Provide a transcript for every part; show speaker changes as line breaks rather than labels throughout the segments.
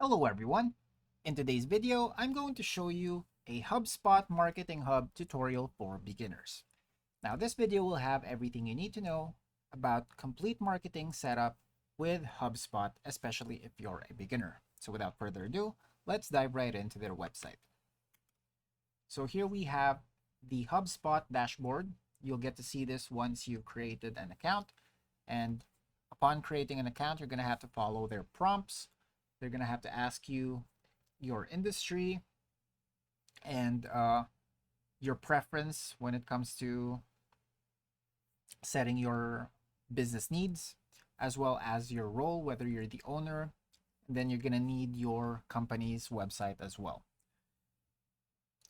Hello everyone! In today's video, I'm going to show you a HubSpot Marketing Hub tutorial for beginners. Now this video will have everything you need to know about complete marketing setup with HubSpot, especially if you're a beginner. So without further ado, let's dive right into their website. So here we have the HubSpot dashboard. You'll get to see this once you've created an account. And upon creating an account, you're going to have to follow their prompts. They're going to have to ask you your industry and your preference when it comes to setting your business needs, as well as your role, whether you're the owner. And then you're going to need your company's website as well.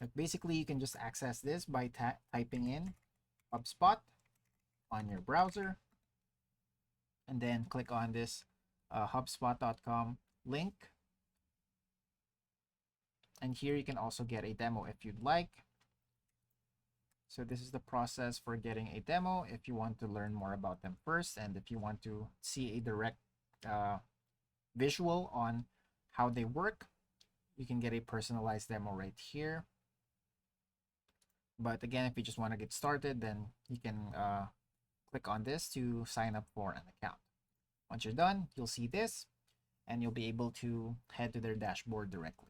But basically, you can just access this by typing in HubSpot on your browser and then click on this HubSpot.com link. And here you can also get a demo if you'd like. So this is the process for getting a demo if you want to learn more about them first, and if you want to see a direct visual on how they work, you can get a personalized demo right here. But again, if you just want to get started, then you can click on this to sign up for an account. Once you're done, you'll see this, and you'll be able to head to their dashboard directly.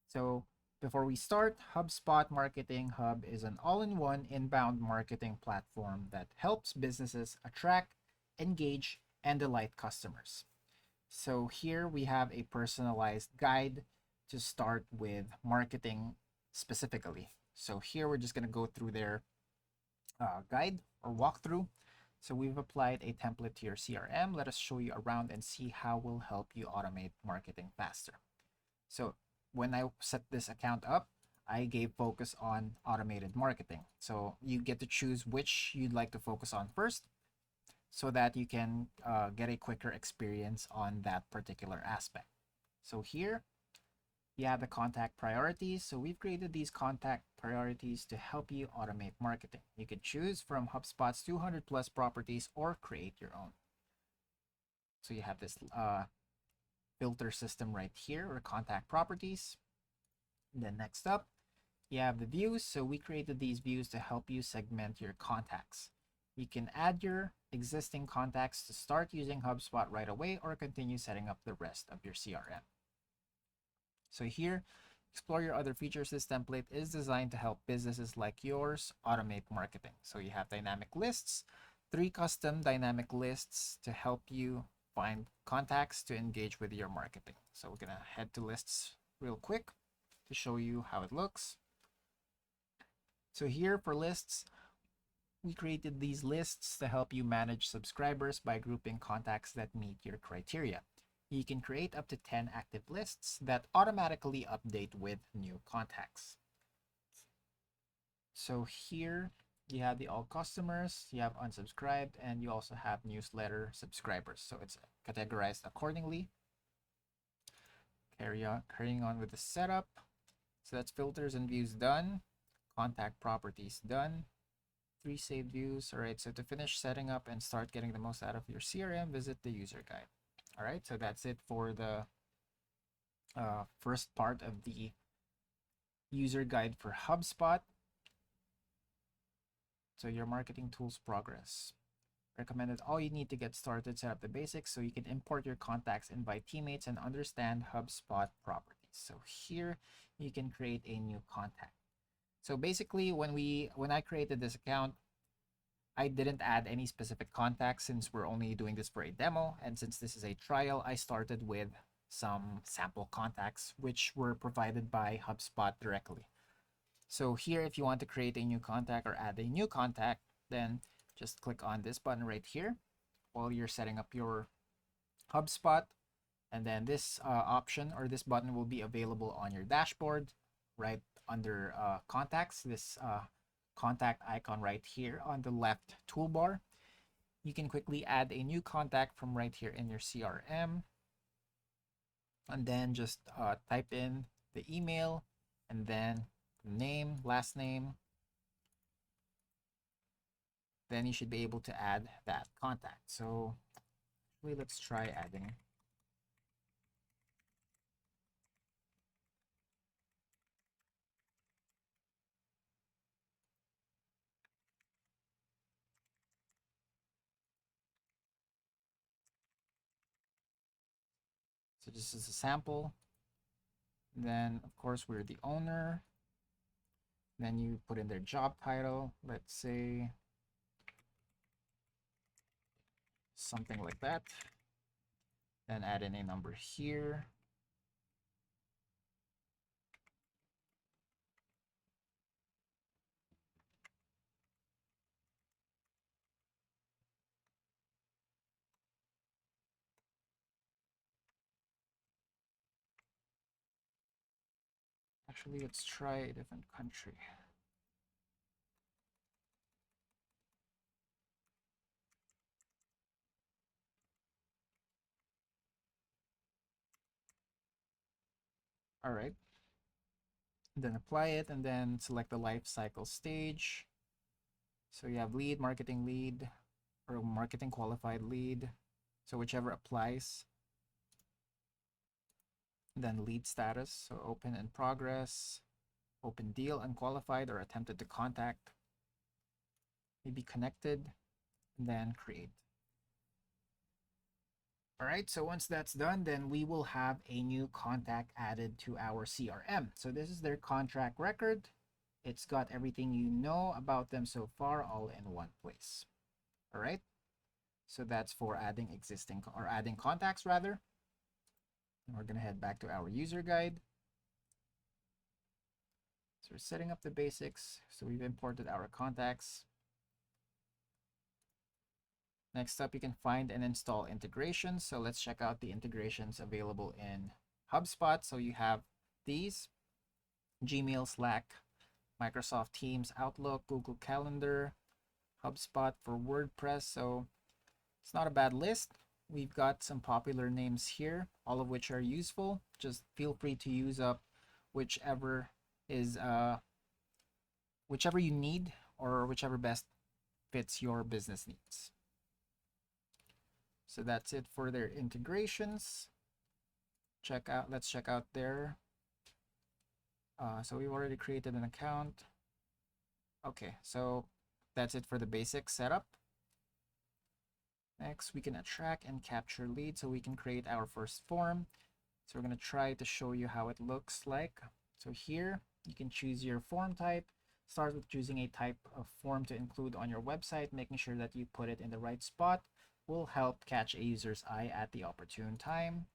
So before we start, HubSpot Marketing Hub is an all-in-one inbound marketing platform that helps businesses attract, engage, and delight customers. So here we have a personalized guide to start with marketing specifically. So here we're just going to go through their guide or walkthrough. So we've applied a template to your CRM. Let us show you around and see how we'll help you automate marketing faster. So when I set this account up, I gave focus on automated marketing. So you get to choose which you'd like to focus on first so that you can get a quicker experience on that particular aspect. So here you have the contact priorities. So we've created these contact priorities to help you automate marketing. You can choose from HubSpot's 200 plus properties or create your own. So you have this filter system right here, or contact properties. And then next up, you have the views. So we created these views to help you segment your contacts. You can add your existing contacts to start using HubSpot right away or continue setting up the rest of your CRM. So here, explore your other features. This template is designed to help businesses like yours automate marketing. So you have dynamic lists, 3 custom dynamic lists to help you find contacts to engage with your marketing. So we're going to head to lists real quick to show you how it looks. So here for lists, we created these lists to help you manage subscribers by grouping contacts that meet your criteria. You can create up to 10 active lists that automatically update with new contacts. So here you have the all customers, you have unsubscribed, and you also have newsletter subscribers. So it's categorized accordingly. Carrying on with the setup. So that's filters and views done. Contact properties done. 3 saved views. All right, so to finish setting up and start getting the most out of your CRM, visit the user guide. All right, so that's it for the first part of the user guide for HubSpot. So your marketing tools progress. Recommended all you need to get started, set up the basics so you can import your contacts, invite teammates, and understand HubSpot properties. So here you can create a new contact. So basically when I created this account, I didn't add any specific contacts since we're only doing this for a demo. And since this is a trial, I started with some sample contacts, which were provided by HubSpot directly. So here, if you want to create a new contact or add a new contact, then just click on this button right here while you're setting up your HubSpot. And then this option or this button will be available on your dashboard right under contacts, this contact icon right here on the left toolbar. You can quickly add a new contact from right here in your CRM. And then just type in the email and then name, last name. Then you should be able to add that contact. So let's try adding So this is a sample. Then, of course, we're the owner. Then you put in their job title. Let's say something like that. Then add in a number here. Actually, let's try a different country. All right. Then apply it and then select the life cycle stage. So you have lead, marketing lead, or marketing qualified lead. So whichever applies. Then lead status. So open in progress, open deal, unqualified, or attempted to contact. Maybe connected, and then create. All right, so once that's done, then we will have a new contact added to our CRM. So this is their contract record. It's got everything you know about them so far all in one place. All right, so that's for adding existing or adding contacts rather. And we're gonna head back to our user guide. So we're setting up the basics. So we've imported our contacts. Next up, you can find and install integrations. So let's check out the integrations available in HubSpot. So you have these: Gmail, Slack, Microsoft Teams, Outlook, Google Calendar, HubSpot for WordPress. So it's not a bad list. We've got some popular names here, all of which are useful. Just feel free to use up whichever is whichever you need or whichever best fits your business needs. So that's it for their integrations. Let's check out their. So we've already created an account. Okay, so that's it for the basic setup. Next, we can attract and capture leads, so we can create our first form. So we're going to try to show you how it looks like. So here, you can choose your form type. Start with choosing a type of form to include on your website. Making sure that you put it in the right spot will help catch a user's eye at the opportune time.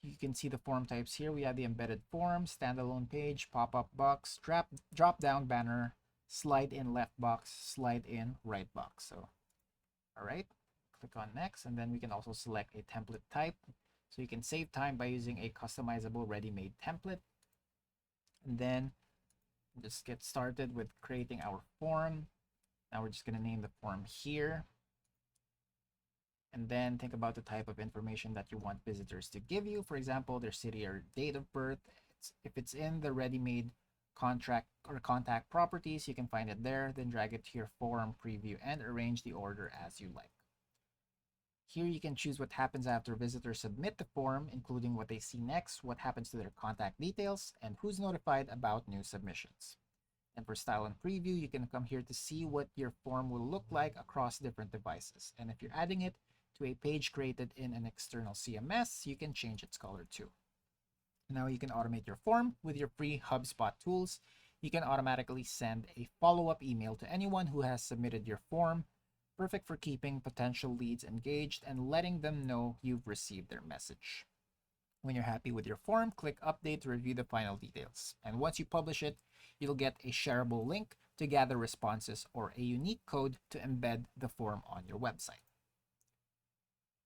You can see the form types here. We have the embedded form, standalone page, pop-up box, drop-down banner, slide in left box, slide in right box. So, all right, click on next, and then we can also select a template type. So you can save time by using a customizable ready-made template. And then just get started with creating our form. Now we're just going to name the form here. And then think about the type of information that you want visitors to give you. For example, their city or date of birth. If it's in the ready-made contract or contact properties, you can find it there. Then drag it to your form preview and arrange the order as you like. Here you can choose what happens after visitors submit the form, including what they see next, what happens to their contact details, and who's notified about new submissions. And for style and preview, you can come here to see what your form will look like across different devices. And if you're adding it to a page created in an external CMS, you can change its color too. Now you can automate your form with your free HubSpot tools. You can automatically send a follow-up email to anyone who has submitted your form. Perfect for keeping potential leads engaged and letting them know you've received their message. When you're happy with your form, click Update to review the final details. And once you publish it, you'll get a shareable link to gather responses or a unique code to embed the form on your website.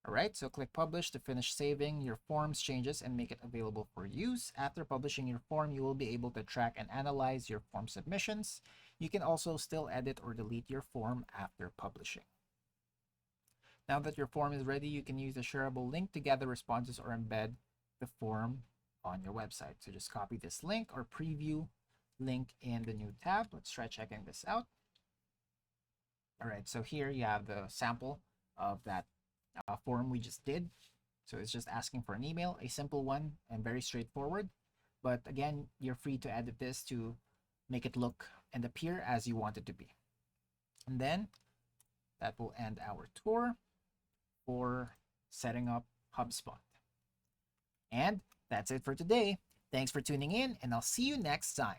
All right, so click Publish to finish saving your form's changes and make it available for use. After publishing your form, you will be able to track and analyze your form submissions. You can also still edit or delete your form after publishing. Now that your form is ready, you can use the shareable link to gather responses or embed the form on your website. So just copy this link or preview link in the new tab. Let's try checking this out. All right, so here you have the sample of that form we just did. So it's just asking for an email, a simple one and very straightforward. But again, you're free to edit this to make it look and appear as you want it to be. And then that will end our tour for setting up HubSpot. And that's it for today. Thanks for tuning in, and I'll see you next time.